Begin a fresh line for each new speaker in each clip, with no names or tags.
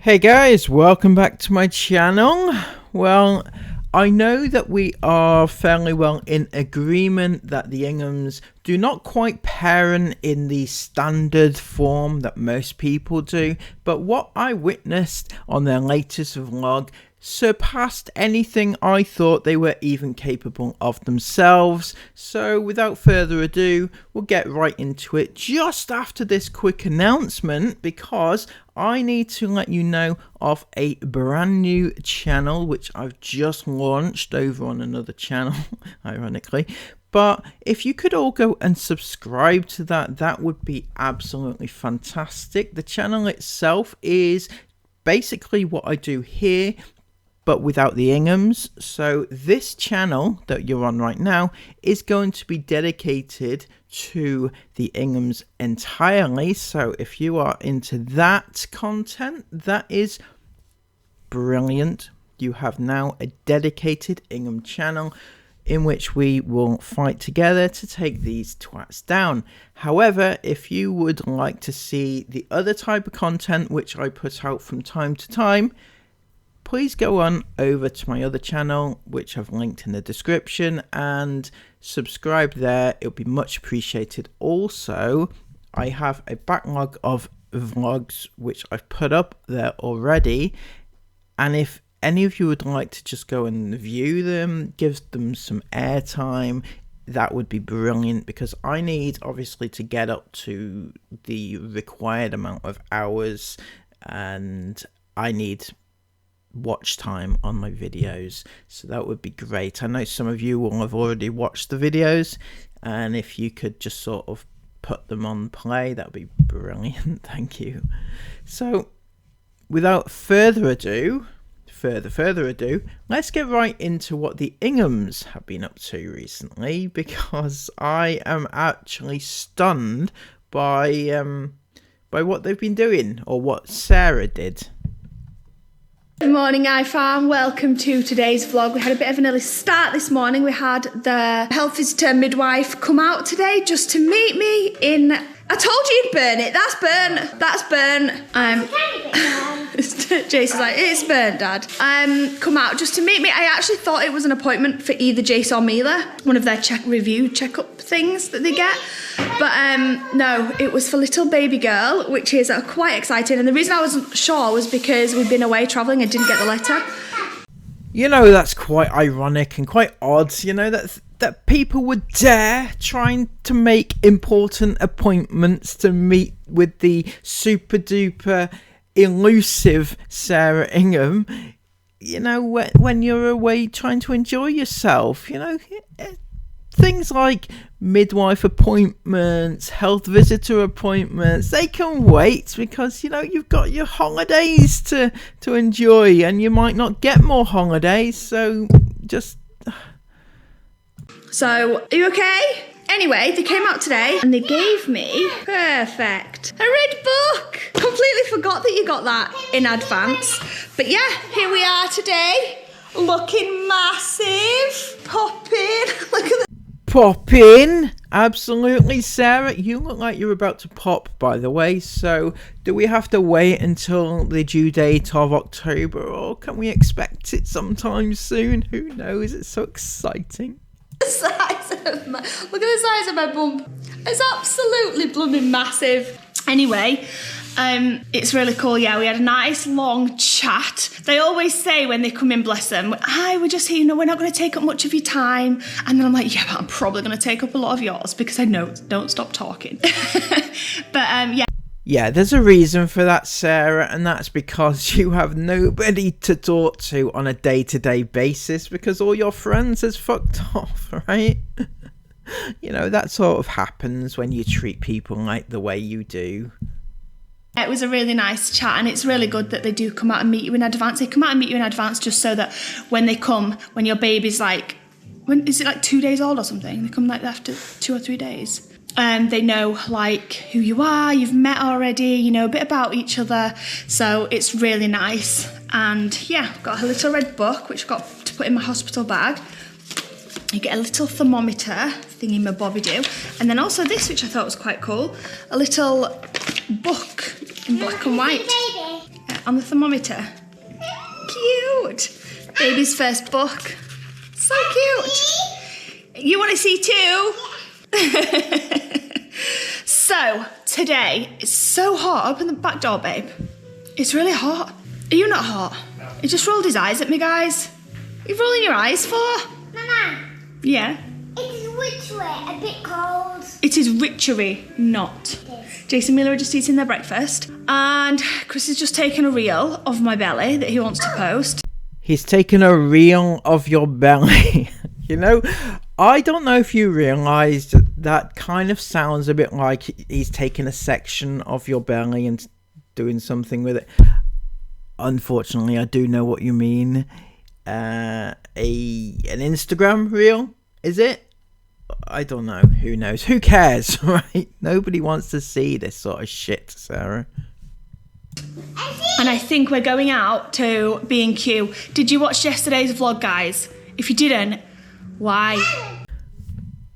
Hey guys, welcome back to my channel. Well, I know that we are fairly well in agreement that the Inghams do not quite parent in the standard form that most people do, but what I witnessed on their latest vlog surpassed anything I thought they were even capable of themselves. So without further ado, we'll get right into it just after this quick announcement, because I need to let you know of a brand new channel which I've just launched over on another channel, ironically. But if you could all go and subscribe to that would be absolutely fantastic. The channel itself is basically what I do here, but without the Inghams. So this channel that you're on right now is going to be dedicated to the Inghams entirely. So if you are into that content, that is brilliant. You have now a dedicated Ingham channel in which we will fight together to take these twats down. However, if you would like to see the other type of content which I put out from time to time, please go on over to my other channel, which I've linked in the description, and subscribe there. It'll be much appreciated. Also, I have a backlog of vlogs which I've put up there already, and if any of you would like to just go and view them, give them some airtime, that would be brilliant, because I need obviously to get up to the required amount of hours, and I need watch time on my videos, so that would be great. I know some of you will have already watched the videos, and if you could just sort of put them on play, that would be brilliant. Thank you. So without further ado, let's get right into what the Inghams have been up to recently, because I am actually stunned by what they've been doing, or what Sarah did.
Good morning, iFarm. Welcome to today's vlog. We had a bit of an early start this morning. We had the health visitor midwife come out today just to meet me in... I told you you'd burn it. That's burn. That's burn. Jace is like, it's burnt, Dad. Come out just to meet me. I actually thought it was an appointment for either Jace or Mila, one of their checkup things that they get. But no, it was for little baby girl, which is quite exciting. And the reason I wasn't sure was because we'd been away travelling and didn't get the letter.
You know, that's quite ironic and quite odd, you know, that people would dare trying to make important appointments to meet with the super duper elusive Sarah Ingham, you know, when you're away trying to enjoy yourself. You know, things like midwife appointments, health visitor appointments, they can wait, because, you know, you've got your holidays to enjoy, and you might not get more holidays, so just... So, are you okay? Anyway, they came out today and they gave me, perfect, a red book. Completely forgot that you got that in advance. But yeah, here we are today, looking massive, popping. Look at that. Popping, absolutely. Sarah, you look like you're about to pop, by the way. So do we have to wait until the due date of October, or can we expect it sometime soon? Who knows? It's so exciting.
Look at the size of my bump. It's absolutely blooming massive. Anyway, it's really cool. Yeah, we had a nice long chat. They always say when they come in, bless them, hi, we're just here, you know, we're not going to take up much of your time. And then I'm like, yeah, but I'm probably going to take up a lot of yours, because I know, don't stop talking. But yeah.
Yeah, there's a reason for that, Sarah, and that's because you have nobody to talk to on a day-to-day basis, because all your friends has fucked off, right? You know, that sort of happens when you treat people like the way you do.
It was a really nice chat, and it's really good that they do come out and meet you in advance. They come out and meet you in advance just so that when they come, when your baby's like, when is it, like 2 days old or something? They come like after 2 or 3 days. They know like who you are, you've met already, you know a bit about each other, so it's really nice. And yeah, I've got a little red book which I've got to put in my hospital bag. You get a little thermometer thingy my bobby do, and then also this, which I thought was quite cool, a little book in black and white on the thermometer. Cute. Baby's first book. So cute. You want to see too? So, today, it's so hot. Open the back door, babe. It's really hot. Are you not hot? No. He just rolled his eyes at me, guys. What are you rolling your eyes for?
Mama.
Yeah?
It is witchery, a bit cold.
It is witchery, not.
Yes.
Jace and Mila are just eating their breakfast. And Chris has just taken a reel of my belly that he wants to post.
He's taken a reel of your belly. You know, I don't know if you realised that kind of sounds a bit like he's taking a section of your belly and doing something with it. Unfortunately, I do know what you mean. An Instagram reel, is it? I don't know. Who knows? Who cares, right? Nobody wants to see this sort of shit, Sarah.
And I think we're going out to B&Q. Did you watch yesterday's vlog, guys? If you didn't, why?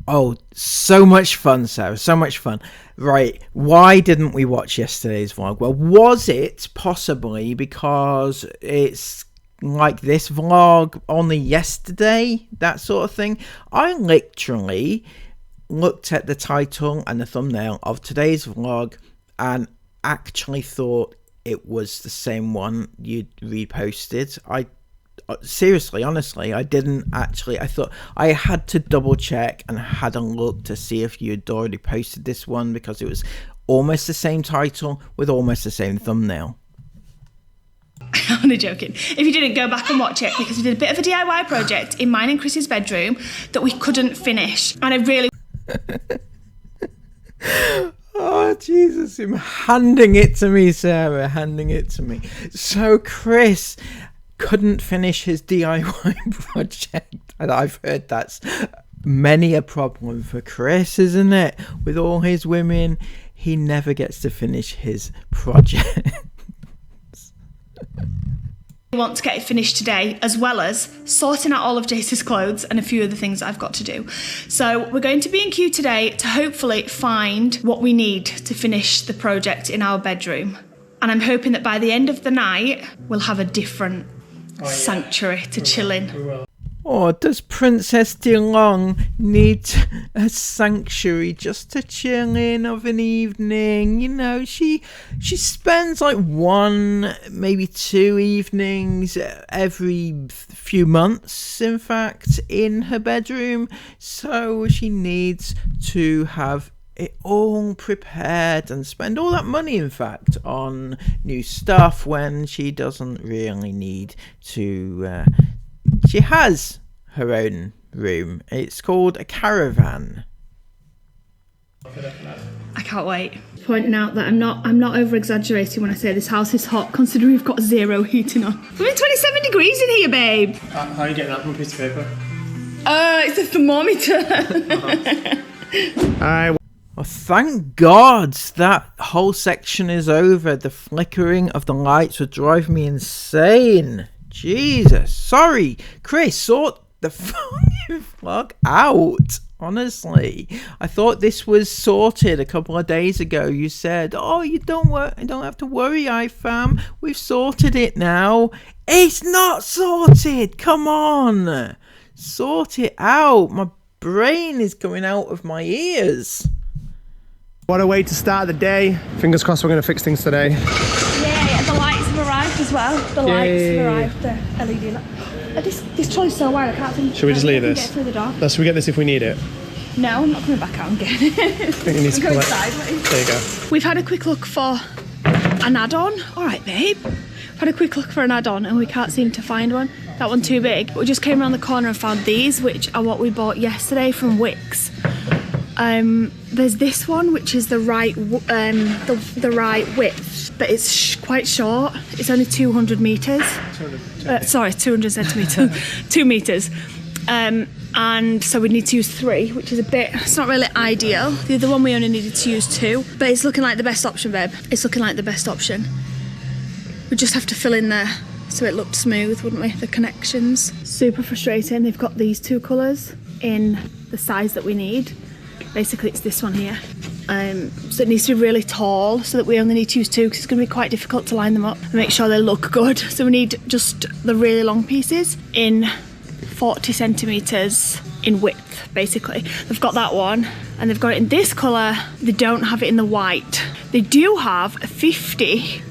Oh, so much fun, Sarah. So much fun. Right. Why didn't we watch yesterday's vlog? Well, was it possibly because it's like this vlog only yesterday? That sort of thing. I literally looked at the title and the thumbnail of today's vlog and actually thought it was the same one you'd reposted. Seriously, honestly, I didn't actually. I thought I had to double check and had a look to see if you had already posted this one because it was almost the same title with almost the same thumbnail.
I'm only joking. If you didn't, go back and watch it because we did a bit of a DIY project in mine and Chris's bedroom that we couldn't finish. And I really...
Oh, Jesus, him handing it to me, Sarah, handing it to me. So Chris couldn't finish his DIY project. And I've heard that's many a problem for Chris, isn't it? With all his women, he never gets to finish his project.
We want to get it finished today, as well as sorting out all of Jace's clothes and a few other things I've got to do. So we're going to B&Q today to hopefully find what we need to finish the project in our bedroom. And I'm hoping that by the end of the night, we'll have a different sanctuary to chill in.
Or does Princess DeLong need a sanctuary just to chill in of an evening? You know, she spends like 1, maybe 2 evenings every few months, in fact, in her bedroom. So she needs to have it all prepared and spend all that money, in fact, on new stuff when she doesn't really need to... She has her own room. It's called a caravan.
I can't wait. Pointing out that I'm not over exaggerating when I say this house is hot, considering we've got 0 heating on. We're in 27 degrees in here, babe.
How are you getting that from a piece of paper?
It's a thermometer.
Well, thank God that whole section is over. The flickering of the lights would drive me insane. Jesus. Sorry, Chris, sort the fucking vlog out. Honestly, I thought this was sorted a couple of days ago. You said, "Oh, you don't have to worry, iFam. We've sorted it now." It's not sorted. Come on, sort it out. My brain is coming out of my ears.
What a way to start the day. Fingers crossed we're going to fix things today.
Yeah, the lights have arrived as well. The lights have arrived, the LED light. This trolley's so wide, I can't think.
Should we just leave this?
Get through the door.
Should we get this if we need it?
No, I'm not coming back out and getting it.
I think you need to pull it.
Sideways.
There you go.
We've had a quick look for an add-on. All right, babe. We've had a quick look for an add-on and we can't seem to find one. That one too big. We just came around the corner and found these, which are what we bought yesterday from Wix. There's this one, which is the right the right width, but it's quite short. It's only 200 meters. 200 centimeters, 2 meters. And so we need to use 3, which is it's not really ideal. The other one we only needed to use 2, but it's looking like the best option, babe. It's looking like the best option. We just have to fill in there so it looked smooth, wouldn't we? The connections. Super frustrating. They've got these 2 colours in the size that we need. Basically, it's this one here. So it needs to be really tall, so that we only need to use 2 because it's going to be quite difficult to line them up and make sure they look good. So we need just the really long pieces in 40 centimetres in width, basically. They've got that one, and they've got it in this colour. They don't have it in the white. They do have 50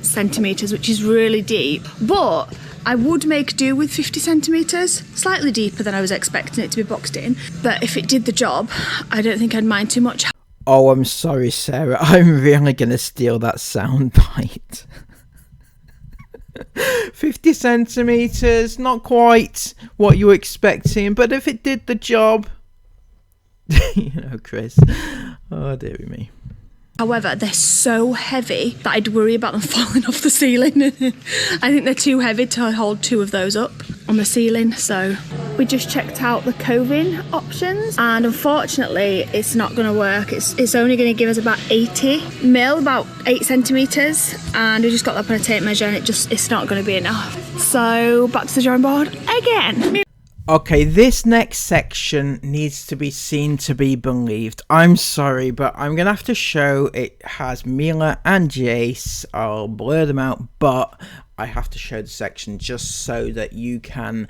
centimetres, which is really deep, but I would make do with 50 centimetres, slightly deeper than I was expecting it to be boxed in, but if it did the job, I don't think I'd mind too much.
Oh, I'm sorry, Sarah. I'm really going to steal that soundbite. 50 centimetres, not quite what you were expecting, but if it did the job, Chris. Oh, dearie me.
However, they're so heavy that I'd worry about them falling off the ceiling. I think they're too heavy to hold 2 of those up on the ceiling. So we just checked out the coving options, and unfortunately it's not going to work. It's only going to give us about 80 mil, about 8 centimetres, and we just got that on a tape measure, and it's not going to be enough. So back to the drawing board again.
Okay, this next section needs to be seen to be believed. I'm sorry, but I'm going to have to show it has Mila and Jace. I'll blur them out, but I have to show the section just so that you can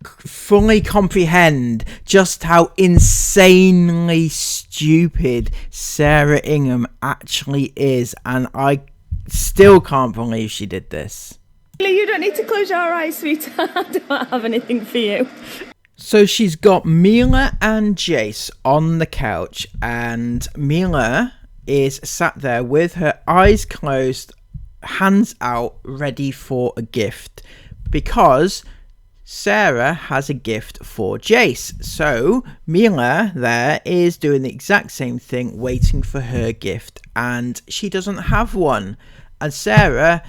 fully comprehend just how insanely stupid Sarah Ingham actually is. And I still can't believe she did this.
You don't need to close your eyes, sweetheart. I don't have anything for you.
So she's got Mila and Jace on the couch, and Mila is sat there with her eyes closed, hands out, ready for a gift, because Sarah has a gift for Jace. So Mila there is doing the exact same thing, waiting for her gift, and she doesn't have one. And Sarah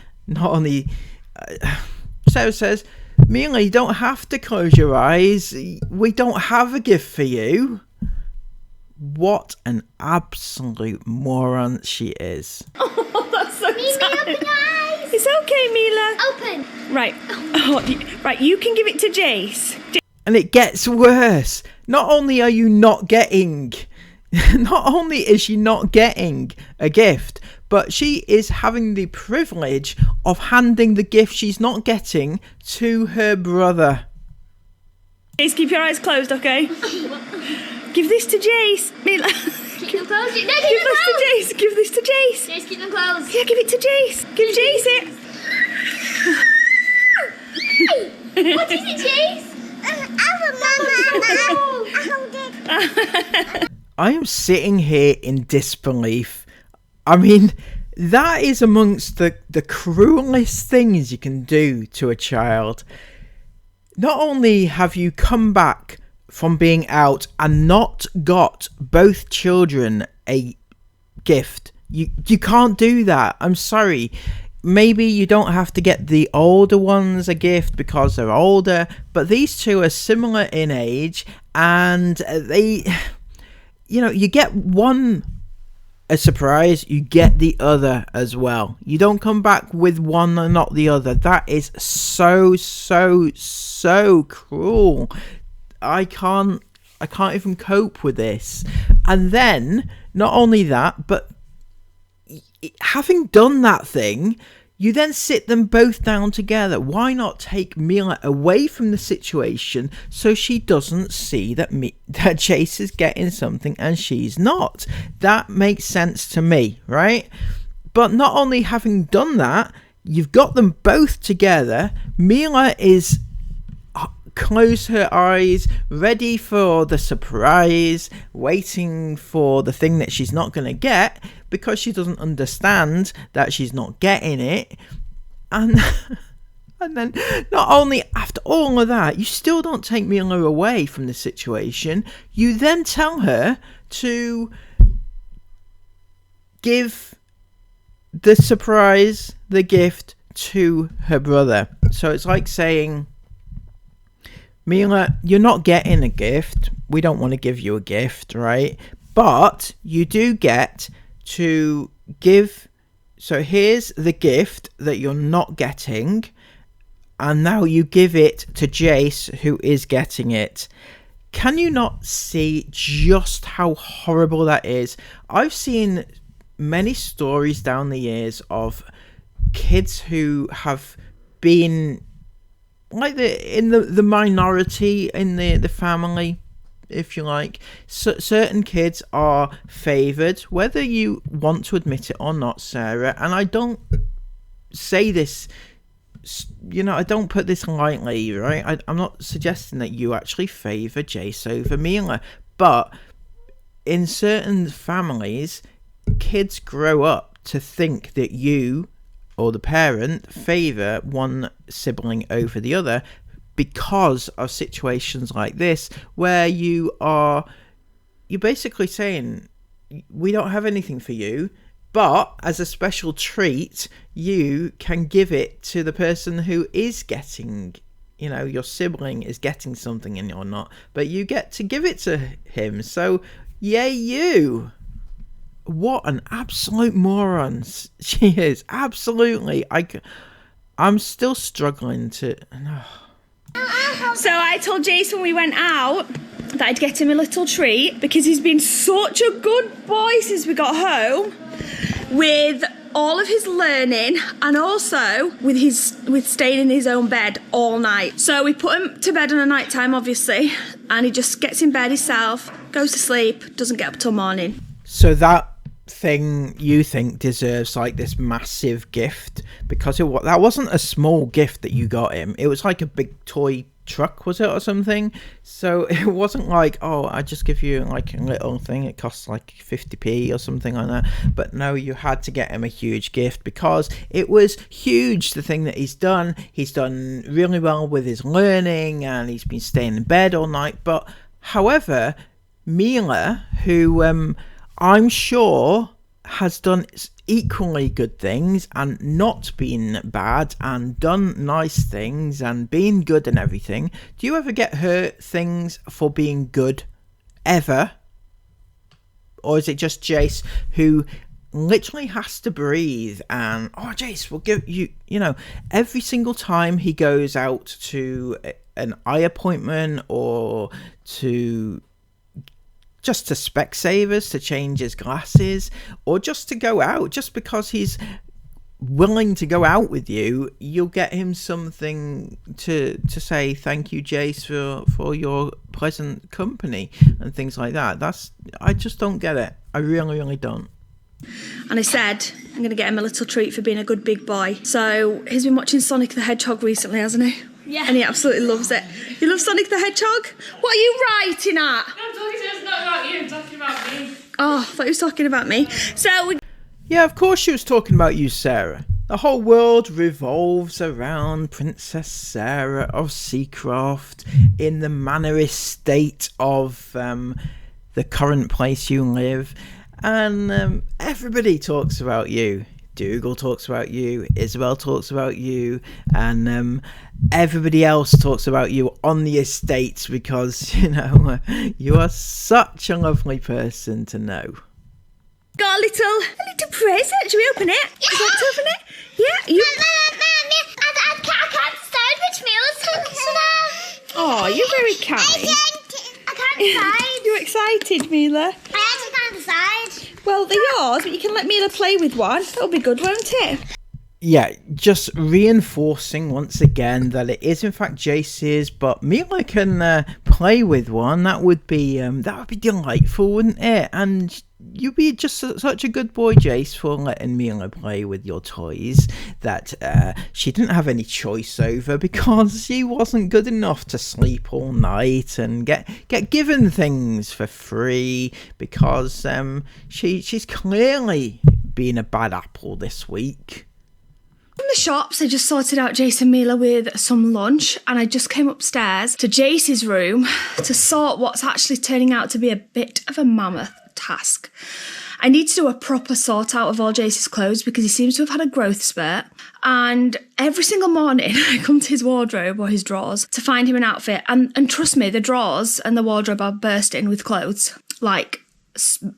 Sarah says, Mila, you don't have to close your eyes. We don't have a gift for you. What an absolute moron she is.
Oh, that's so
Mila, open your eyes.
It's okay, Mila.
Open.
Right. Right, you can give it to Jace.
And it gets worse. Not only is she not getting a gift, but she is having the privilege of handing the gift she's not getting to her brother.
Jace, keep your eyes closed, okay? Give this to Jace. Mila.
Keep them closed. No,
Give this to Jace. Give this to Jace.
Jace, keep them closed.
Yeah, give it to Jace. Give Jace it.
What is it, Jace? I hold it.
I am sitting here in disbelief. I mean, that is amongst the cruelest things you can do to a child. Not only have you come back from being out and not got both children a gift, you can't do that. I'm sorry. Maybe you don't have to get the older ones a gift because they're older, but these two are similar in age, and they, you get one a surprise, you get the other as well. You don't come back with one and not the other. That is so cruel. I can't even cope with this. And then not only that, but having done that thing, you then sit them both down together. Why not take Mila away from the situation so she doesn't see that Jace is getting something and she's not? That makes sense to me, right? But not only having done that, you've got them both together. Mila is close her eyes, ready for the surprise, waiting for the thing that she's not going to get because she doesn't understand that she's not getting it. And then not only after all of that, you still don't take Mila away from the situation. You then tell her to give the surprise, the gift, to her brother. So it's like saying, Mila, you're not getting a gift. We don't want to give you a gift, right? But you do get to give. So here's the gift that you're not getting. And now you give it to Jace, who is getting it. Can you not see just how horrible that is? I've seen many stories down the years of kids who have been like the minority in the family, if you like. Certain kids are favoured, whether you want to admit it or not, Sarah. And I don't say this, I don't put this lightly, right? I'm not suggesting that you actually favour Jace over Mila, but in certain families, kids grow up to think that you or the parent favour one sibling over the other because of situations like this, where you're basically saying, we don't have anything for you, but as a special treat, you can give it to the person who is getting, your sibling is getting something and you're not, but you get to give it to him. So, yay you. What an absolute moron she is. Absolutely. I'm still struggling to...
So I told Jace when we went out that I'd get him a little treat because he's been such a good boy since we got home with all of his learning and also with staying in his own bed all night. So we put him to bed on a night time, obviously, and he just gets in bed himself, goes to sleep, doesn't get up till morning.
So that thing you think deserves like this massive gift, because that wasn't a small gift that you got him. It was like a big toy truck, was it, or something? So it wasn't like, oh, I just give you like a little thing, it costs like 50p or something like that. But no, you had to get him a huge gift because it was huge, the thing that he's done really well with his learning, and he's been staying in bed all night. But however, Mila, who I'm sure has done equally good things and not been bad and done nice things and been good and everything. Do you ever get her things for being good? Ever? Or is it just Jace who literally has to breathe and, oh, Jace, we'll give you, every single time he goes out to an eye appointment or just to Specsavers to change his glasses, or just to go out, just because he's willing to go out with you, you'll get him something to say thank you, Jace, for your pleasant company and things like that. I just don't get it. I really, really don't.
And I said, I'm going to get him a little treat for being a good big boy. So he's been watching Sonic the Hedgehog recently, hasn't he?
Yeah.
And he absolutely loves it. You love Sonic the Hedgehog? What are you writing at?
No, I'm talking to it's not about you, I'm talking about me.
Oh, I thought he was talking about me. So
Yeah, of course she was talking about you, Sarah. The whole world revolves around Princess Sarah of Seacroft in the manor estate of the current place you live. And everybody talks about you. Dougal talks about you, Isabel talks about you, and everybody else talks about you on the estate because, you are such a lovely person to know.
got a little present. Should we open it?
Yeah.
Would you like to open it? Yeah, you...
I can't start which meal.
Oh, you're very kind.
I can't decide.
You're excited, Mila.
I actually can't decide.
Well, they're yours, but you can let Mila play with one. That'll be good, won't it?
Yeah, just reinforcing once again that it is in fact Jace's, but Mila can play with one. That would be delightful, wouldn't it? And you'd be just such a good boy, Jace, for letting Mila play with your toys that she didn't have any choice over because she wasn't good enough to sleep all night and get given things for free because she's clearly been a bad apple this week.
In the shops, I just sorted out Jace and Mila with some lunch, and I just came upstairs to Jace's room to sort what's actually turning out to be a bit of a mammoth task. I need to do a proper sort out of all Jace's clothes because he seems to have had a growth spurt, and every single morning I come to his wardrobe or his drawers to find him an outfit, and trust me, the drawers and the wardrobe are bursting with clothes, like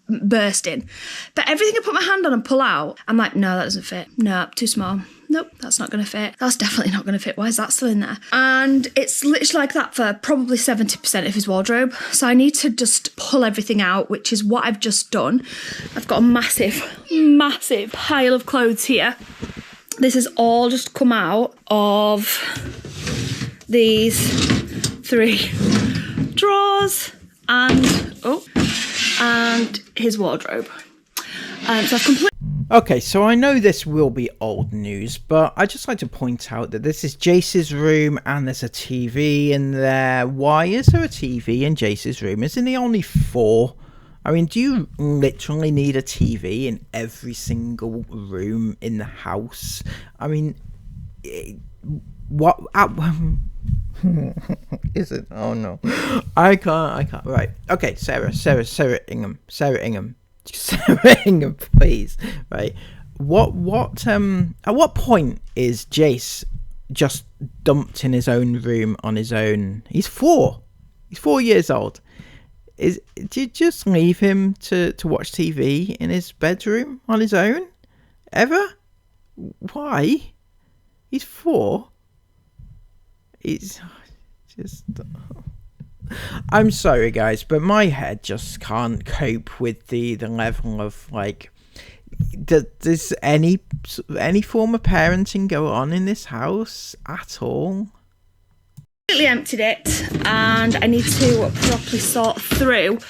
bursting. But everything I put my hand on and pull out, I'm like, no, that doesn't fit. No, too small. nope, that's not going to fit. That's definitely not going to fit. Why is that still in there? And it's literally like that for probably 70% of his wardrobe. So I need to just pull everything out, which is what I've just done. I've got a massive pile of clothes here. This has all just come out of these 3 drawers and his wardrobe. So I've completely...
Okay, so I know this will be old news, but I'd just like to point out that this is Jace's room and there's a TV in there. Why is there a TV in Jace's room? Isn't he only 4? I mean, do you literally need a TV in every single room in the house? I mean, what... Is it? Oh no, I can't. Right. Okay, Sarah Ingham, please. Right. At what point is Jace just dumped in his own room on his own? He's 4. He's 4 years old. Do you just leave him to watch TV in his bedroom on his own? Ever? Why? He's 4. It's just... I'm sorry, guys, but my head just can't cope with the level of, like... Does any form of parenting go on in this house at all?
Completely emptied it, and I need to properly sort through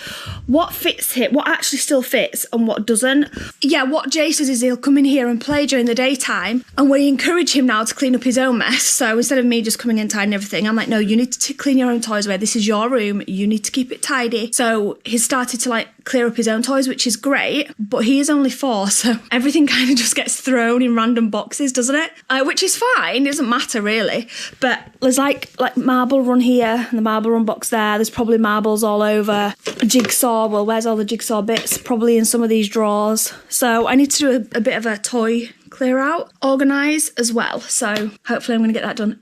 what fits here, what actually still fits and what doesn't. Yeah, what Jace does is he'll come in here and play during the daytime, and we encourage him now to clean up his own mess. So instead of me just coming in tidying everything, I'm like, no, you need to clean your own toys away. This is your room. You need to keep it tidy. So he's started to like clear up his own toys, which is great, but he is only 4, so everything kind of just gets thrown in random boxes, doesn't it? Which is fine. It doesn't matter really. But there's like marble run here and the marble run box there. There's probably marbles all over. A jigsaw. Well, where's all the jigsaw bits? Probably in some of these drawers. So I need to do a bit of a toy clear out, organise as well. So hopefully I'm going to get that done.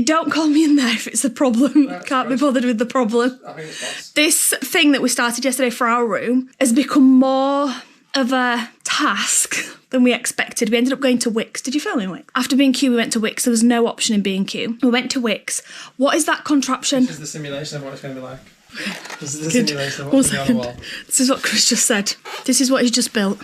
Don't call me in there if it's a problem. Can't be bothered with the problem.
I think it's
This thing that we started yesterday for our room has become more of a task than we expected. We ended up going to Wix. Did you film in Wix? After B&Q, we went to Wix. There was no option in B&Q. We went to Wix. What is that contraption?
This is the simulation of what it's going to be like. This is the simulation of what's going to be on the wall.
This is what Chris just said. This is what he's just built.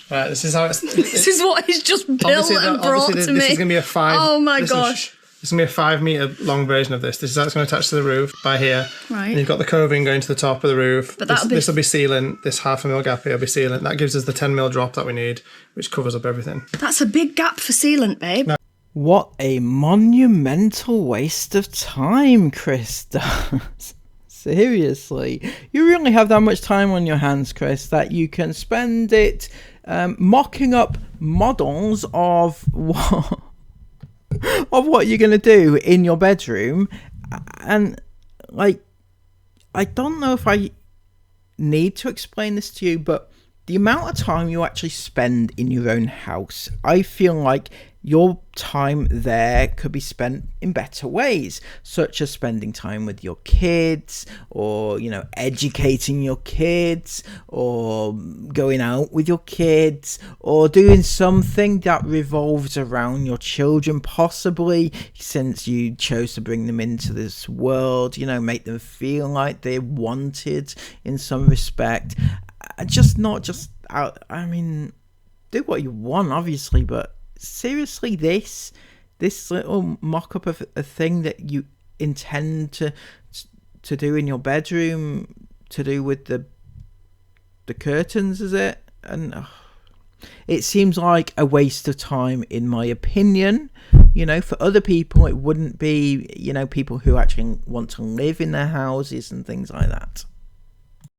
Right, this is how it's...
This is what he's just built and brought to me.
This is going to be a 5...
Oh my gosh.
This is going to be a 5 metre long version of this. This is how it's going to attach to the roof by here.
Right.
And you've got the coving going to the top of the roof.
But
this will be sealant. This 0.5 mil gap here will be sealant. That gives us the 10 mil drop that we need, which covers up everything.
That's a big gap for sealant, babe.
No.
What a monumental waste of time Chris does. Seriously, you really have that much time on your hands, Chris, that you can spend it mocking up models of what you're going to do in your bedroom. And like, I don't know if I need to explain this to you, but the amount of time you actually spend in your own house, I feel like your time there could be spent in better ways, such as spending time with your kids, or, you know, educating your kids, or going out with your kids, or doing something that revolves around your children, possibly, since you chose to bring them into this world, you know, make them feel like they're wanted in some respect. I mean, do what you want, obviously, but seriously, this little mock-up of a thing that you intend to do in your bedroom, to do with the curtains, is it? And it seems like a waste of time, in my opinion. You know, for other people, it wouldn't be, you know, people who actually want to live in their houses and things like that.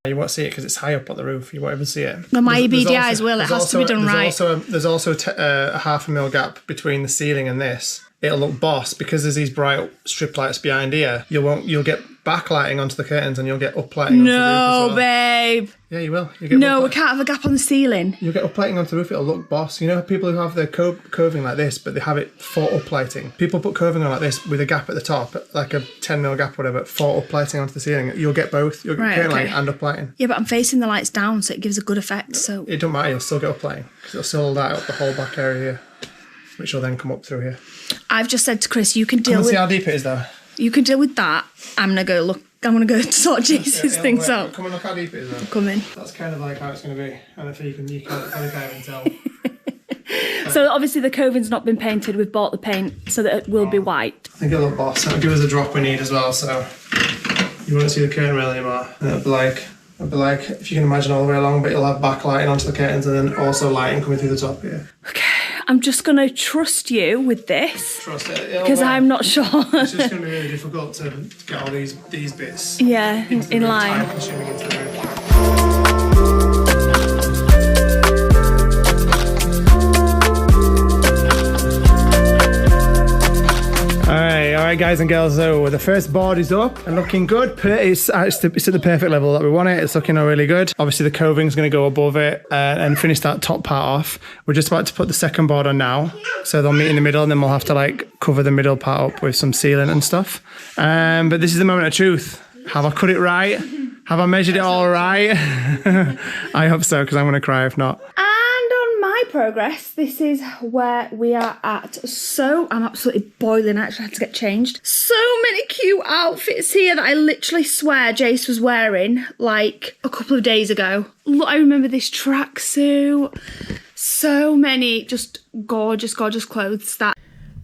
You won't see it because it's high up on the roof. You won't even see it.
No, my EBDIs will. It has to be done right.
There's also a 0.5 mil gap between the ceiling and this. It'll look boss because there's these bright strip lights behind here. You'll get backlighting onto the curtains and you'll get uplighting onto the roof as well.
Babe.
Yeah, you will.
No, we can't have a gap on the ceiling.
You'll get uplighting onto the roof. It'll look boss. You know, people who have their curving like this, but they have it for uplighting. People put curving on like this with a gap at the top, like a 10 mil gap or whatever, for uplighting onto the ceiling. You'll get both. You'll get curtain light and uplighting.
Yeah, but I'm facing the lights down, so it gives a good effect. So
it don't matter. You'll still get uplighting because it'll still light up the whole back area here. which will then come up through here.
I've just said to Chris, you can deal
Let's
with...
see how deep it is, though.
You can deal with that. I'm going to go sort Jace's things out.
Come and look how deep it is, though.
Come in.
That's kind of like how it's going to be. And I think you can't even tell.
So obviously the coving's not been painted. We've bought the paint so that it will be white.
I think it'll look boss. It'll give us the drop we need as well, so you won't see the curtain really anymore. And it'll be like, if you can imagine all the way along, but you'll have backlighting onto the curtains and then also lighting coming through the top here.
Okay, I'm just going to trust you with this.
Trust it.
Because I'm not sure.
It's just going to be really difficult to get all these bits
in line.
Time-consuming into the room. Alright guys and girls, so the first board is up and looking good. It's at the perfect level that we want it. It's looking really good. Obviously the coving's going to go above it and finish that top part off. We're just about to put the second board on now. So they'll meet in the middle and then we'll have to like cover the middle part up with some sealant and stuff. But this is the moment of truth. Have I cut it right? Have I measured it all right? I hope so, because I'm going to cry if not.
Progress. This is where we are at. So I'm absolutely boiling. I actually had to get changed. So many cute outfits here that I literally swear Jace was wearing like a couple of days ago. Look, I remember this tracksuit. So many just gorgeous clothes that...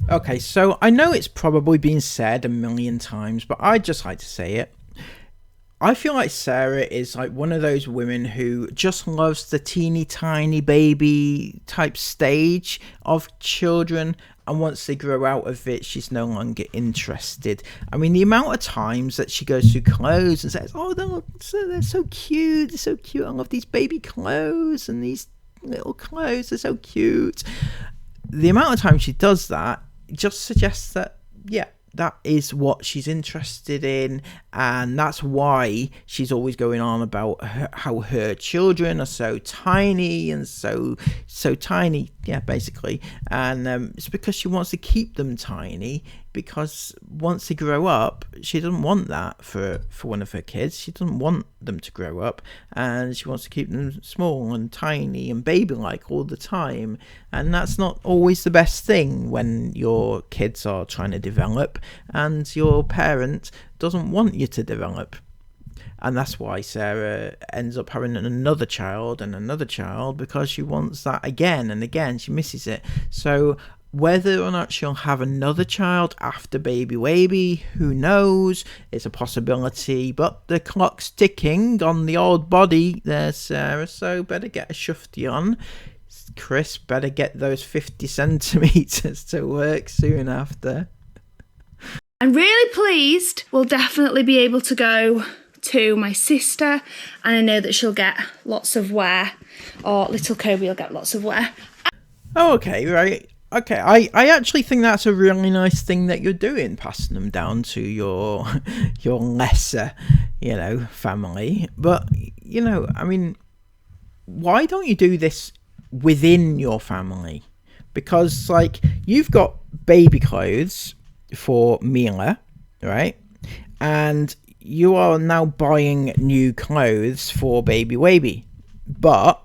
Okay, so I know it's probably been said a million times, but I'd just like to say it. I feel like Sarah is like one of those women who just loves the teeny tiny baby type stage of children, and once they grow out of it, she's no longer interested. I mean, the amount of times that she goes through clothes and says, oh, they're so cute, I love these baby clothes and these little clothes, they're so cute. The amount of times she does that just suggests that, yeah, that is what she's interested in, and that's why she's always going on about how her children are so tiny and so tiny, yeah, basically. And it's because she wants to keep them tiny, because once they grow up, she doesn't want that for one of her kids. She doesn't want them to grow up, and she wants to keep them small and tiny and baby-like all the time. And that's not always the best thing when your kids are trying to develop and your parent doesn't want you to develop. And that's why Sarah ends up having another child and another child, because she wants that again and again. She misses it. So whether or not she'll have another child after baby, who knows? It's a possibility, but the clock's ticking on the old body there, Sarah, so better get a shufti on. Chris, better get those 50 centimetres to work soon after.
I'm really pleased we'll definitely be able to go to my sister, and I know that she'll get lots of wear, or little Kobe will get lots of wear.
Oh, okay, right. Okay, I actually think that's a really nice thing that you're doing, passing them down to your lesser, family. But, I mean, why don't you do this within your family? Because, like, you've got baby clothes for Mila, right? And you are now buying new clothes for baby. But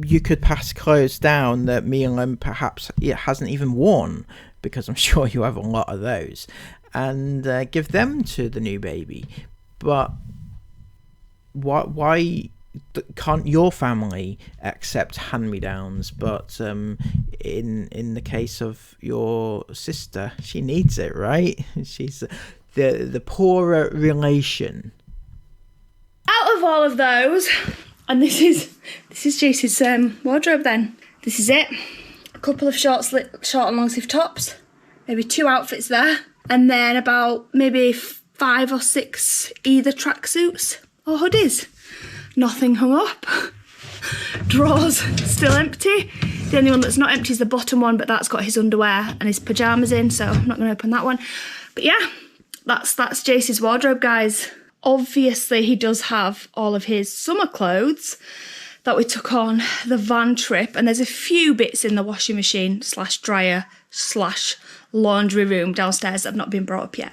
you could pass clothes down that Mila perhaps hasn't even worn, because I'm sure you have a lot of those, and give them to the new baby. But why can't your family accept hand-me-downs? But in the case of your sister, she needs it, right? She's the poorer relation.
Out of all of those, and this is Jace's wardrobe then. This is it. A couple of short and long sleeve tops, maybe 2 outfits there, and then about maybe 5 or 6 either tracksuits or hoodies. Nothing hung up. Drawers still empty. The only one that's not empty is the bottom one, but that's got his underwear and his pyjamas in, so I'm not going to open that one. But yeah, that's Jace's wardrobe, guys. Obviously, he does have all of his summer clothes that we took on the van trip, and there's a few bits in the washing machine / dryer / laundry room downstairs that have not been brought up yet,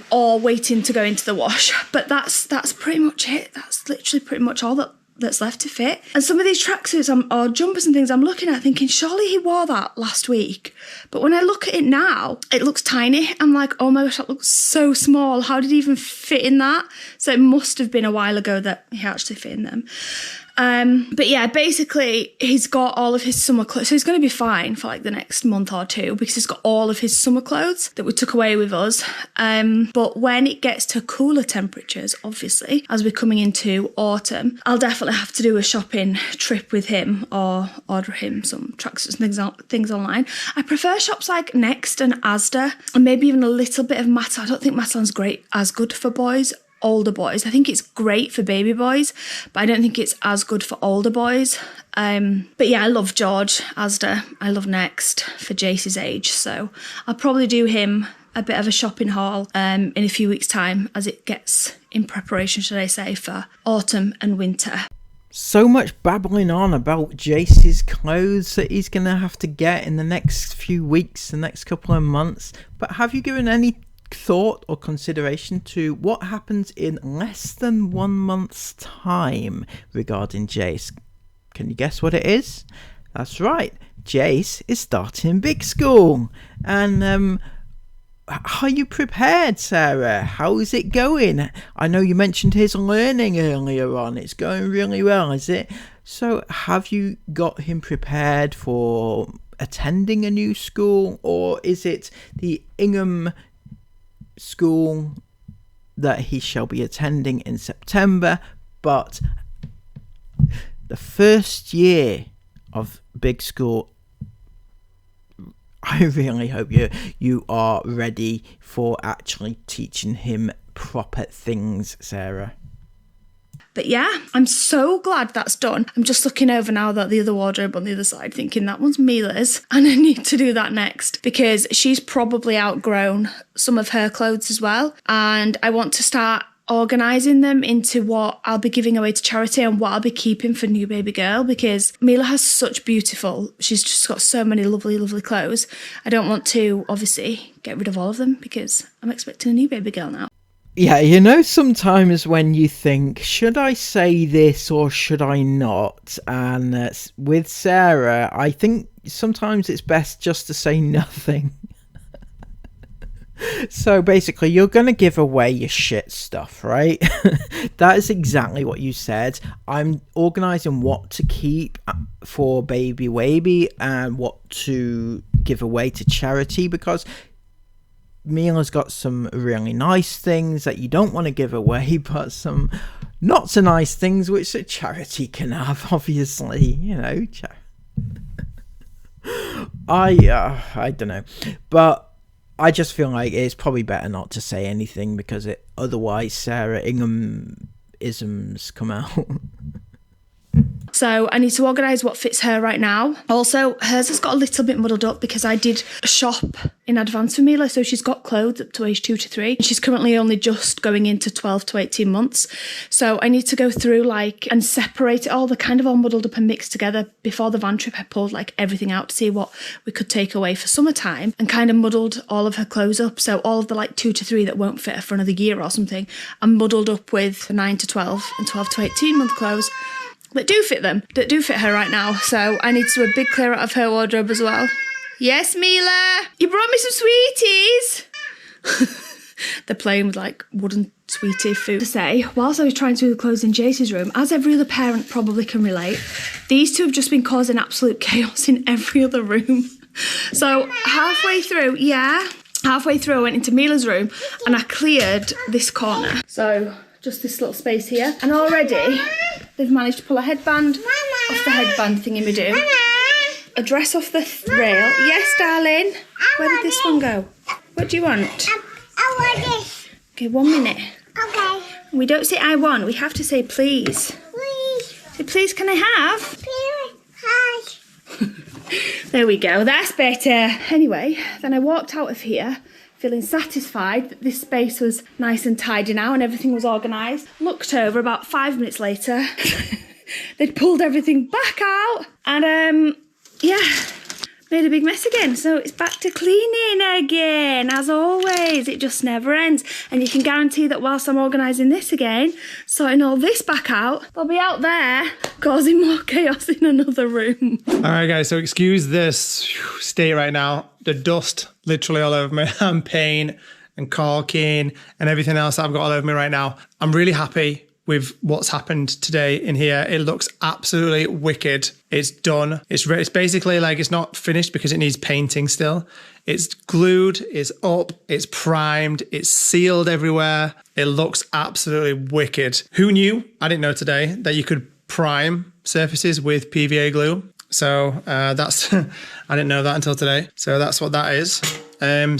or waiting to go into the wash. But that's pretty much it. That's literally pretty much all that that's left to fit. And some of these tracksuits or jumpers and things I'm looking at thinking, surely he wore that last week. But when I look at it now, it looks tiny. I'm like, oh my gosh, that looks so small. How did he even fit in that? So it must have been a while ago that he actually fit in them. But yeah, basically he's got all of his summer clothes. So he's going to be fine for like the next month or two because he's got all of his summer clothes that we took away with us. But when it gets to cooler temperatures, obviously, as we're coming into autumn, I'll definitely have to do a shopping trip with him or order him some tracksuits and things online. I prefer shops like Next and Asda and maybe even a little bit of Matalan. I don't think Matalan's as good for boys. Older boys. I think it's great for baby boys, but I don't think it's as good for older boys. But yeah, I love George, Asda. I love Next for Jace's age. So I'll probably do him a bit of a shopping haul in a few weeks' time as it gets in preparation, should I say, for autumn and winter.
So much babbling on about Jace's clothes that he's going to have to get in the next few weeks, the next couple of months. But have you given any thought or consideration to what happens in less than 1 month's time regarding Jace? Can you guess what it is? That's right, Jace is starting big school. And are you prepared, Sarah? How is it going? I know you mentioned his learning earlier on. It's going really well, is it? So have you got him prepared for attending a new school, or is it the Ingham school that he shall be attending in September? But the first year of big school, I really hope you are ready for actually teaching him proper things, Sarah.
But yeah, I'm so glad that's done. I'm just looking over now at the other wardrobe on the other side thinking that one's Mila's and I need to do that next because she's probably outgrown some of her clothes as well. And I want to start organising them into what I'll be giving away to charity and what I'll be keeping for new baby girl because Mila has she's just got so many lovely, lovely clothes. I don't want to obviously get rid of all of them because I'm expecting a new baby girl now.
Yeah, you know, sometimes when you think, should I say this or should I not? And with Sarah, I think sometimes it's best just to say nothing. So basically, you're going to give away your shit stuff, right? That is exactly what you said. I'm organising what to keep for baby Waby and what to give away to charity because Mila's got some really nice things that you don't want to give away, but some not so nice things which a charity can have, obviously, you know. I don't know, but I just feel like it's probably better not to say anything because otherwise Sarah Ingham isms come out.
So I need to organise what fits her right now. Also, hers has got a little bit muddled up because I did shop in advance for Mila. So she's got clothes up to age 2 to 3. She's currently only just going into 12 to 18 months. So I need to go through and separate it all. They're kind of all muddled up and mixed together. Before the van trip, I pulled everything out to see what we could take away for summertime and kind of muddled all of her clothes up. So all of the 2 to 3 that won't fit her for another year or something, I'm muddled up with 9 to 12 and 12 to 18 month clothes that do fit her right now. So I need to do a big clear out of her wardrobe as well. Yes, Mila, you brought me some sweeties. They're playing with wooden sweetie food. To say, whilst I was trying to do the clothes in Jace's room, as every other parent probably can relate, these two have just been causing absolute chaos in every other room. So halfway through I went into Mila's room and I cleared this corner. So just this little space here. And already they've managed to pull a headband off the headband thingy-me-do. A dress off the rail. Yes, darling. Where did this one go? What do you want?
I want this.
Okay, 1 minute.
Okay.
We don't say I want. We have to say please.
Please.
Say please, can I have?
Please. Hi.
There we go. That's better. Anyway, then I walked out of here feeling satisfied that this space was nice and tidy now and everything was organised. Looked over about 5 minutes later. They'd pulled everything back out and made a big mess again. So it's back to cleaning again, as always. It just never ends. And you can guarantee that whilst I'm organising this again, sorting all this back out, they'll be out there causing more chaos in another room.
All right, guys, so excuse this state right now. The dust literally all over me. I'm paint and caulking and everything else I've got all over me right now. I'm really happy with what's happened today in here. It looks absolutely wicked. It's done. It's basically like it's not finished because it needs painting still. It's glued, it's up, it's primed, it's sealed everywhere. It looks absolutely wicked. Who knew? I didn't know today that you could prime surfaces with PVA glue. So that's, I didn't know that until today. So that's what that is.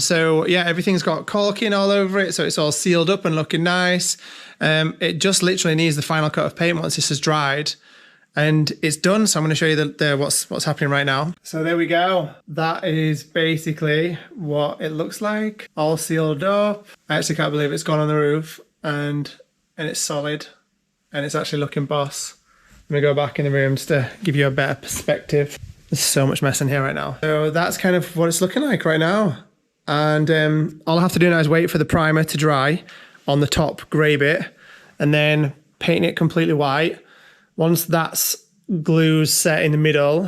So yeah, everything's got caulking all over it. So it's all sealed up and looking nice. It just literally needs the final coat of paint once this is dried and it's done. So I'm going to show you what's happening right now. So there we go. That is basically what it looks like. All sealed up. I actually can't believe it's gone on the roof and it's solid and it's actually looking boss. I'm going to go back in the room just to give you a better perspective. There's so much mess in here right now. So that's kind of what it's looking like right now. And all I have to do now is wait for the primer to dry on the top grey bit and then paint it completely white. Once that's glue's set in the middle,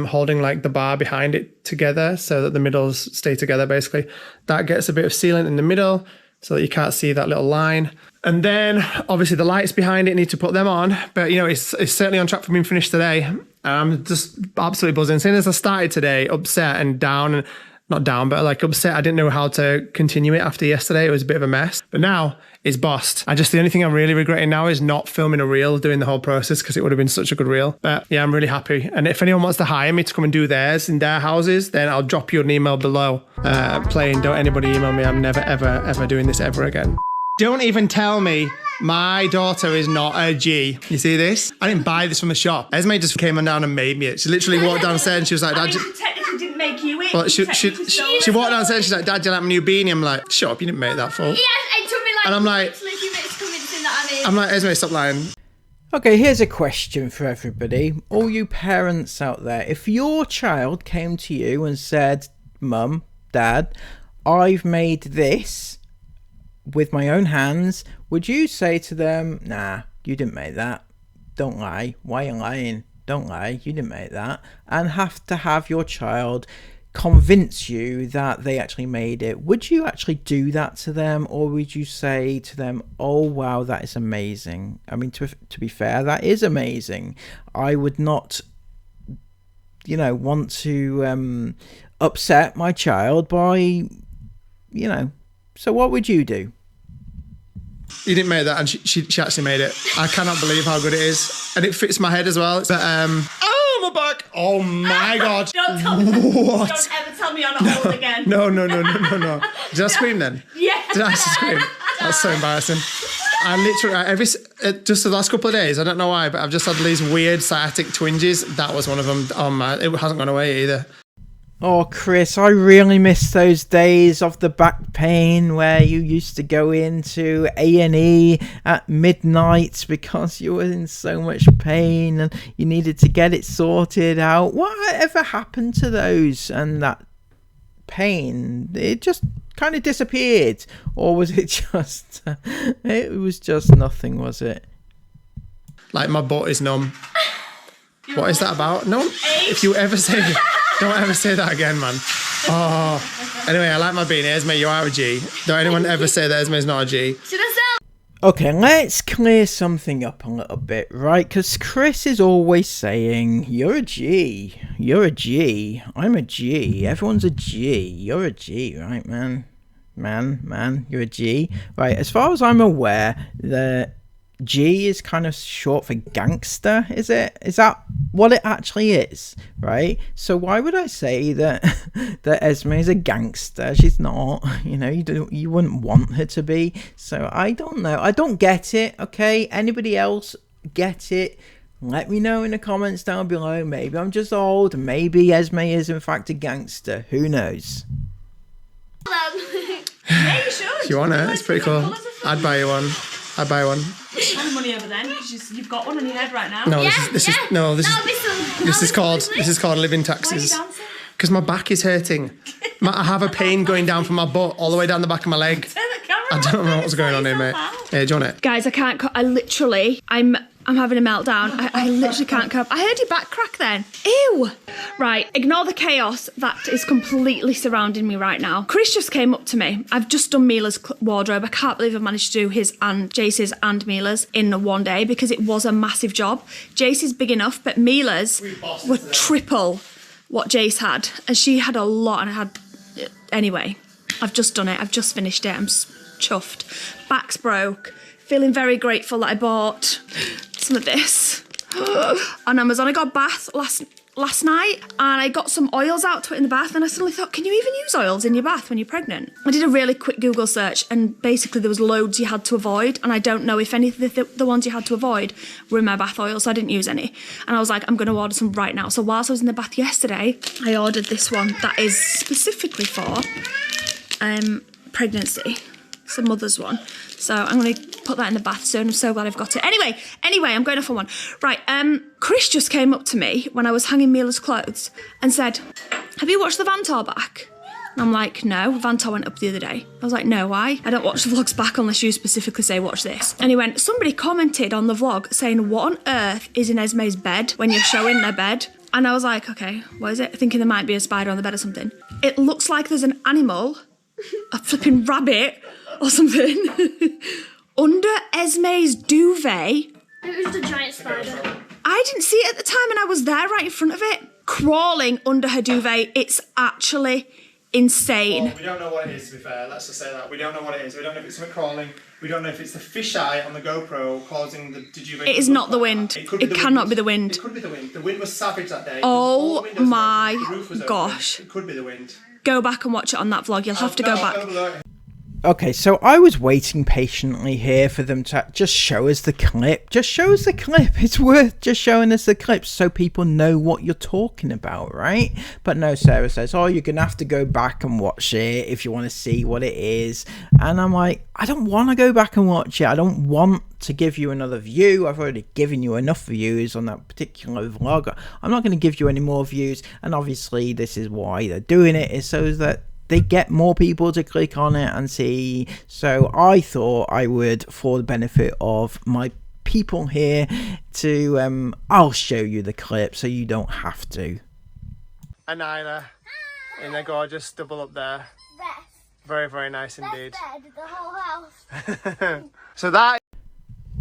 holding like the bar behind it together so that the middles stay together basically, that gets a bit of sealant in the middle so that you can't see that little line. And then obviously the lights behind it, need to put them on, but you know, it's certainly on track for being finished today. I'm just absolutely buzzing. As soon as I started today, upset and down, and not down, but like upset. I didn't know how to continue it after yesterday. It was a bit of a mess, but now it's bossed. The only thing I'm really regretting now is not filming a reel doing the whole process because it would have been such a good reel. But yeah, I'm really happy. And if anyone wants to hire me to come and do theirs in their houses, then I'll drop you an email below. Plain, don't anybody email me. I'm never, ever, ever doing this ever again. Don't even tell me my daughter is not a G. You see this? I didn't buy this from the shop. Esme just came on down and made me it. She literally walked downstairs and she was like, Dad,
technically didn't make you it.
well, she walked downstairs and she's like, Dad, do you like my new beanie? I'm like, shut up, you didn't make that for.
Yes, it took me like
and I'm like,
convincing that I mean.
I'm like, Esme, stop lying.
Okay, here's a question for everybody. All you parents out there, if your child came to you and said, Mum, Dad, I've made this with my own hands, would you say to them, nah, you didn't make that? Don't lie. Why are you lying? Don't lie. You didn't make that. And have to have your child convince you that they actually made it. Would you actually do that to them, or would you say to them, oh wow, that is amazing? I mean, to be fair, that is amazing. I would not, want to upset my child by, so what would you do?
You didn't make that, and she actually made it. I cannot believe how good it is, and it fits my head as well. But oh, my back! Oh my god!
Don't ever tell me you're not old again.
No. Did I scream then?
Yeah.
Did I actually scream? That's so embarrassing. I literally just the last couple of days, I don't know why, but I've just had these weird sciatic twinges. That was one of them. Oh man, it hasn't gone away either.
Oh, Chris, I really miss those days of the back pain where you used to go into A&E at midnight because you were in so much pain and you needed to get it sorted out. Whatever happened to those and that pain? It just kind of disappeared, or was it just? It was just nothing, was it?
Like my butt is numb. What is that about? No, if you ever say. Don't ever say that again, man. Oh. Anyway, I like my beanie. Esme, you are a G. Don't anyone ever say that Esme's not a G.
Okay, let's clear something up a little bit, right? Because Chris is always saying, you're a G. You're a G. I'm a G. Everyone's a G. You're a G, right, man? Man, you're a G. Right, as far as I'm aware, the G is kind of short for gangster, is it? Is that what it actually is, right? So why would I say that Esme is a gangster? She's not. You wouldn't want her to be. So I don't know. I don't get it. Okay, anybody else get it? Let me know in the comments down below. Maybe I'm just old. Maybe Esme is in fact a gangster. Who knows?
Yeah, you should.
If you want it, it's pretty cool. I'd buy you one. I'd buy one.
Have money over then, because you've got one on your head right now.
No, this is called living taxes. Because my back is hurting. I have a pain going down from my butt all the way down the back of my leg. I don't know what's going on here, mate. Hey, do you want it?
Guys, I can't. I'm having a meltdown. I literally can't cope. I heard your back crack then. Ew. Right, ignore the chaos that is completely surrounding me right now. Chris just came up to me. I've just done Mila's wardrobe. I can't believe I've managed to do his and Jace's and Mila's in one day because it was a massive job. Jace is big enough, but Mila's were triple what Jace had. And she had a lot, and I had... Anyway, I've just done it. I've just finished it. I'm chuffed. Back's broke. Feeling very grateful that I bought some of this on Amazon. I got a bath last night, and I got some oils out to it in the bath, and I suddenly thought, can you even use oils in your bath when you're pregnant? I did a really quick Google search, and basically there was loads you had to avoid, and I don't know if any of the ones you had to avoid were in my bath oil, so I didn't use any. And I was like, I'm going to order some right now. So whilst I was in the bath yesterday, I ordered this one that is specifically for pregnancy. It's a mother's one. So I'm going to put that in the bath soon. I'm so glad I've got it. Anyway, I'm going off on one. Right, Chris just came up to me when I was hanging Mila's clothes and said, have you watched the Vantor back? And I'm like, no, Vantor went up the other day. I was like, no, why? I don't watch the vlogs back unless you specifically say watch this. And he went, somebody commented on the vlog saying, what on earth is in Esme's bed when you're showing their bed? And I was like, okay, what is it? Thinking there might be a spider on the bed or something. It looks like there's an animal, a flipping rabbit or something, under Esme's duvet.
It was the giant spider.
I didn't see it at the time, and I was there right in front of it, crawling under her duvet. It's actually insane.
Well, we don't know what it is, to be fair. Let's just say that. We don't know what it is. We don't know if it's something crawling. We don't know if it's the fisheye on the GoPro causing the duvet.
It is not the wind. It cannot be the wind.
It could be the wind. The wind was savage that day.
Oh my gosh.
It could be the wind.
Go back and watch it on that vlog. You'll have to go back.
Okay, so I was waiting patiently here for them to just show us the clip. Just show us the clip. It's worth just showing us the clip so people know what you're talking about, right? But no, Sarah says, oh, you're going to have to go back and watch it if you want to see what it is. And I'm like, I don't want to go back and watch it. I don't want to give you another view. I've already given you enough views on that particular vlog. I'm not going to give you any more views. And obviously, this is why they're doing it, is so that they get more people to click on it and see. So I thought I would, for the benefit of my people here, to I'll show you the clip so you don't have to.
And Nyla in a gorgeous double up there.
Best.
Very, very nice indeed.
Best bed, the whole house.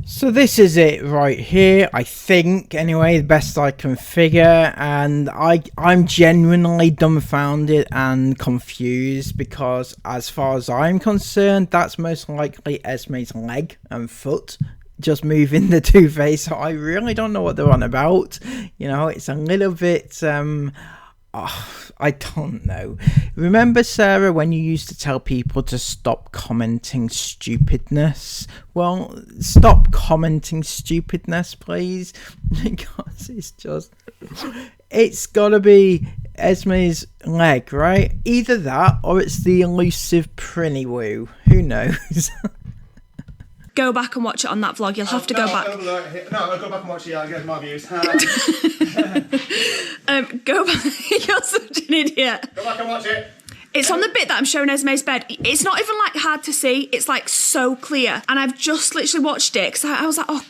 So this is it right here, I think, anyway, the best I can figure, and I'm genuinely dumbfounded and confused because as far as I'm concerned, that's most likely Esme's leg and foot just moving the duvet, so I really don't know what they're on about. You know, it's a little bit, I don't know. Remember, Sarah, when you used to tell people to stop commenting stupidness? Well, stop commenting stupidness, please. Because it's gotta be Esme's leg, right? Either that or it's the elusive Prinny Woo. Who knows?
Go back and watch it on that vlog. You'll have to go back.
No, I'll go back and watch it. I'll get my views.
Go back. You're such an idiot.
Go back and watch it.
It's on the bit that I'm showing Esme's bed. It's not even like hard to see. It's like so clear. And I've just literally watched it because I was like, oh,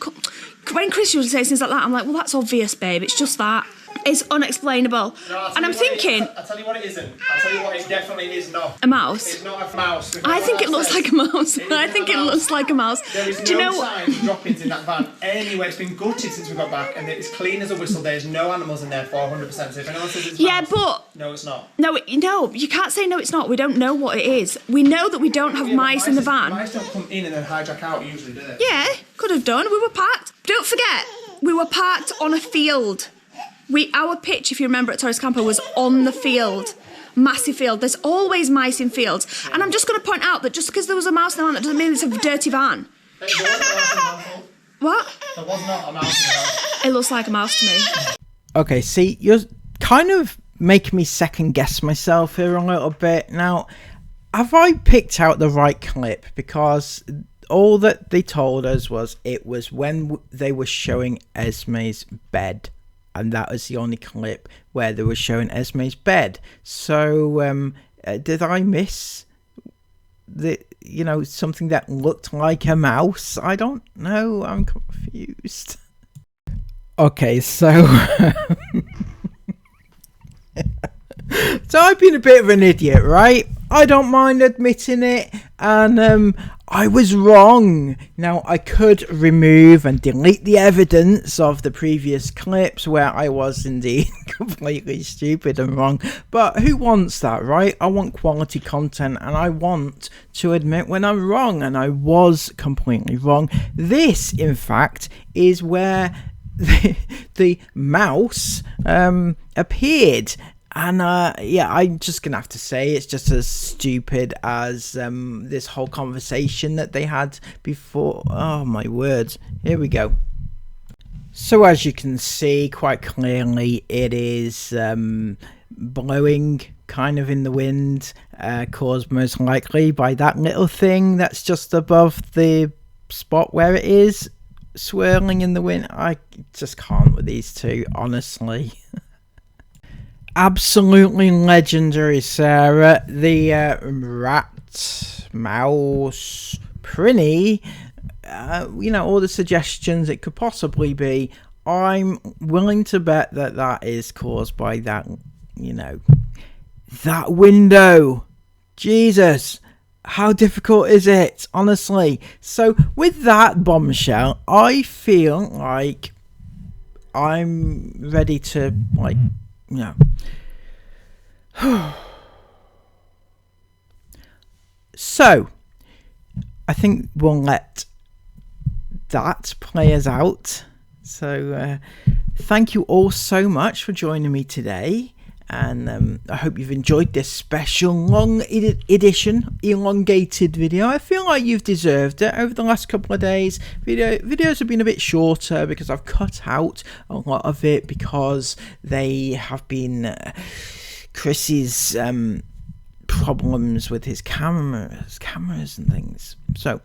when Chris usually says things like that, I'm like, well, that's obvious, babe. It's just that. It's unexplainable.
No,
and I'm thinking...
I'll tell you what it isn't. I'll tell you what it definitely is not.
A mouse?
It's not a mouse.
I think it looks like a mouse. I think it looks like a mouse.
There is no sign of droppings in that van anyway. It's been gutted since we got back and it's clean as a whistle. There's no animals in there for 100%. So if anyone says it's
yeah,
mouse,
but...
No, it's not.
No, you can't say no, it's not. We don't know what it is. We know that we don't have mice in the van.
Mice don't come in and then hijack out usually, do they?
Yeah, could have done. We were parked. Don't forget, we were parked on a field. Our pitch, if you remember at Torres Campo, was on the field. Massive field. There's always mice in fields. And I'm just going to point out that just because there was a mouse in the van, that doesn't mean it's a dirty van. What?
There was not a mouse in the van.
It looks like a mouse to me.
Okay, see, you're kind of making me second guess myself here a little bit. Now, have I picked out the right clip? Because all that they told us was it was when they were showing Esme's bed. and that was the only clip where they were showing Esme's bed. So did I miss something that looked like a mouse? I don't know, I'm confused. Okay, so so I've been a bit of an idiot, right? I don't mind admitting it, and I was wrong. Now, I could remove and delete the evidence of the previous clips where I was indeed completely stupid and wrong, but who wants that, right? I want quality content, and I want to admit when I'm wrong, and I was completely wrong. This, in fact, is where the mouse appeared. And I'm just gonna have to say it's just as stupid as this whole conversation that they had before. Oh my word, here we go. So as you can see quite clearly, it is blowing kind of in the wind, caused most likely by that little thing that's just above the spot where it is swirling in the wind. I just can't with these two, honestly. Absolutely legendary, Sarah. The rat, mouse, Prinny, all the suggestions it could possibly be. I'm willing to bet that that is caused by that, that window. Jesus, how difficult is it, honestly? So with that bombshell, I feel like I'm ready to, So I think we'll let that play us out. So thank you all so much for joining me today, and I hope you've enjoyed this special long edition elongated video. I feel like you've deserved it. Over the last couple of days, videos have been a bit shorter because I've cut out a lot of it because they have been Chris's problems with his cameras and things. So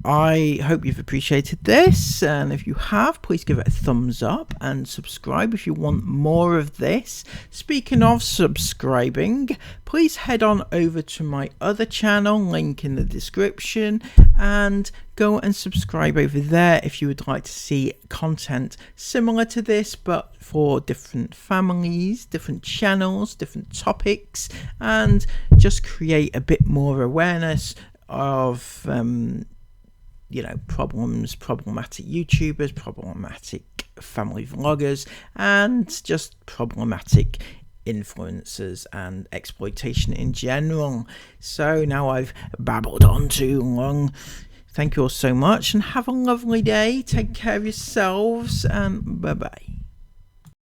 I hope you've appreciated this, and if you have, please give it a thumbs up and subscribe if you want more of this. Speaking of subscribing, please head on over to my other channel, link in the description, and go and subscribe over there if you would like to see content similar to this but for different families, different channels, different topics, and just create a bit more awareness of problematic YouTubers, problematic family vloggers, and just problematic influencers and exploitation in general. So now I've babbled on too long. Thank you all so much and have a lovely day. Take care of yourselves and bye bye.